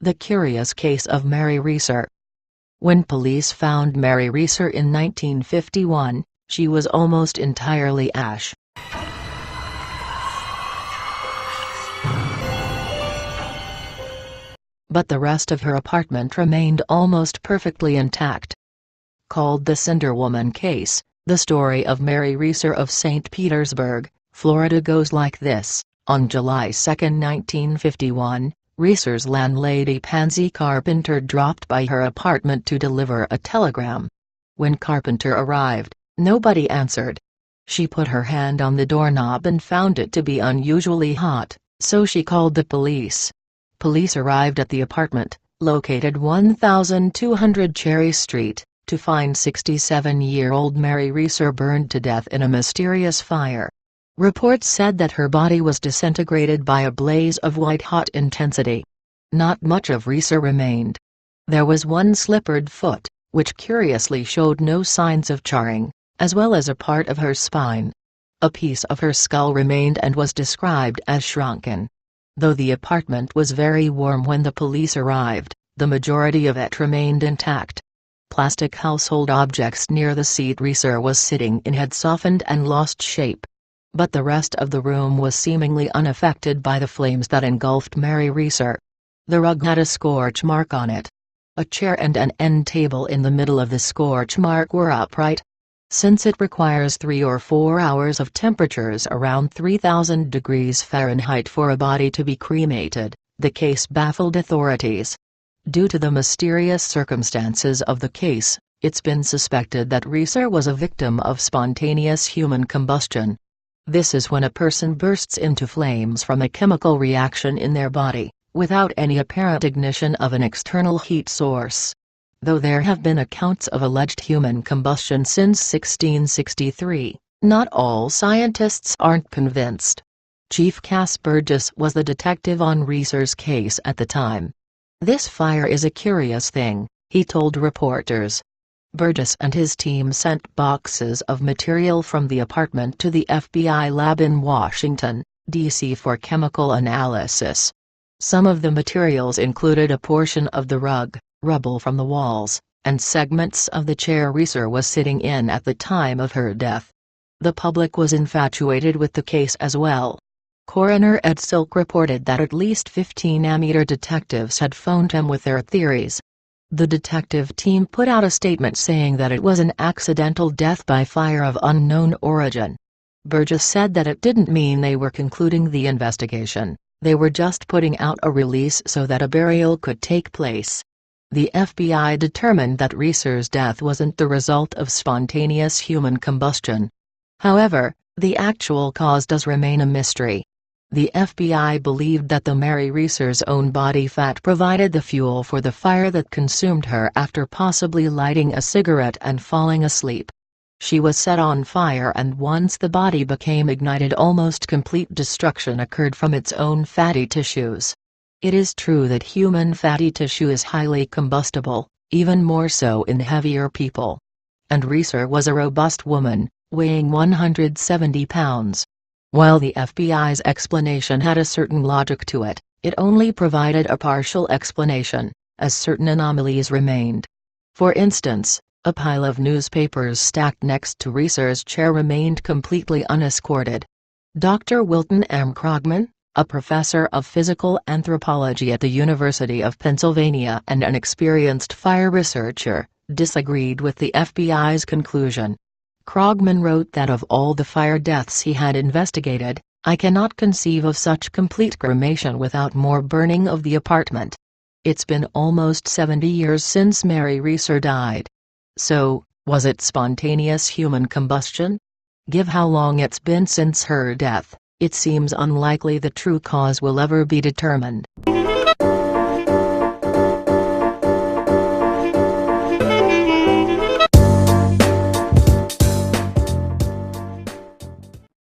The curious case of Mary Reeser. When police found Mary Reeser in 1951, she was almost entirely ash. But the rest of her apartment remained almost perfectly intact. Called the Cinder Woman case, the story of Mary Reeser of St. Petersburg, Florida goes like this. On July 2, 1951, Reeser's landlady Pansy Carpenter dropped by her apartment to deliver a telegram. When Carpenter arrived, nobody answered. She put her hand on the doorknob and found it to be unusually hot, so she called the police. Police arrived at the apartment, located 1200 Cherry Street, to find 67-year-old Mary Reeser burned to death in a mysterious fire. Reports said that her body was disintegrated by a blaze of white-hot intensity. Not much of Reeser remained. There was one slippered foot, which curiously showed no signs of charring, as well as a part of her spine. A piece of her skull remained and was described as shrunken. Though the apartment was very warm when the police arrived, the majority of it remained intact. Plastic household objects near the seat Reeser was sitting in had softened and lost shape. But the rest of the room was seemingly unaffected by the flames that engulfed Mary Reeser. The rug had a scorch mark on it. A chair and an end table in the middle of the scorch mark were upright. Since it requires 3 or 4 hours of temperatures around 3000 degrees Fahrenheit for a body to be cremated, the case baffled authorities. Due to the mysterious circumstances of the case, it's been suspected that Reeser was a victim of spontaneous human combustion. This is when a person bursts into flames from a chemical reaction in their body, without any apparent ignition of an external heat source. Though there have been accounts of alleged human combustion since 1663, not all scientists aren't convinced. Chief Cass Burgess was the detective on Reeser's case at the time. "This fire is a curious thing," he told reporters. Burgess and his team sent boxes of material from the apartment to the FBI lab in Washington, D.C. for chemical analysis. Some of the materials included a portion of the rug, rubble from the walls, and segments of the chair Reeser was sitting in at the time of her death. The public was infatuated with the case as well. Coroner Ed Silk reported that at least 15 amateur detectives had phoned him with their theories. The detective team put out a statement saying that it was an accidental death by fire of unknown origin. Burgess said that it didn't mean they were concluding the investigation, they were just putting out a release so that a burial could take place. The FBI determined that Reeser's death wasn't the result of spontaneous human combustion. However, the actual cause does remain a mystery. The FBI believed that the Mary Reeser's own body fat provided the fuel for the fire that consumed her after possibly lighting a cigarette and falling asleep. She was set on fire, and once the body became ignited, almost complete destruction occurred from its own fatty tissues. It is true that human fatty tissue is highly combustible, even more so in heavier people. And Reeser was a robust woman, weighing 170 pounds. While the FBI's explanation had a certain logic to it, it only provided a partial explanation, as certain anomalies remained. For instance, a pile of newspapers stacked next to Reeser's chair remained completely unescorted. Dr. Wilton M. Krogman, a professor of physical anthropology at the University of Pennsylvania and an experienced fire researcher, disagreed with the FBI's conclusion. Krogman wrote that of all the fire deaths he had investigated, "I cannot conceive of such complete cremation without more burning of the apartment." It's been almost 70 years since Mary Reeser died. So, was it spontaneous human combustion? Given how long it's been since her death, it seems unlikely the true cause will ever be determined.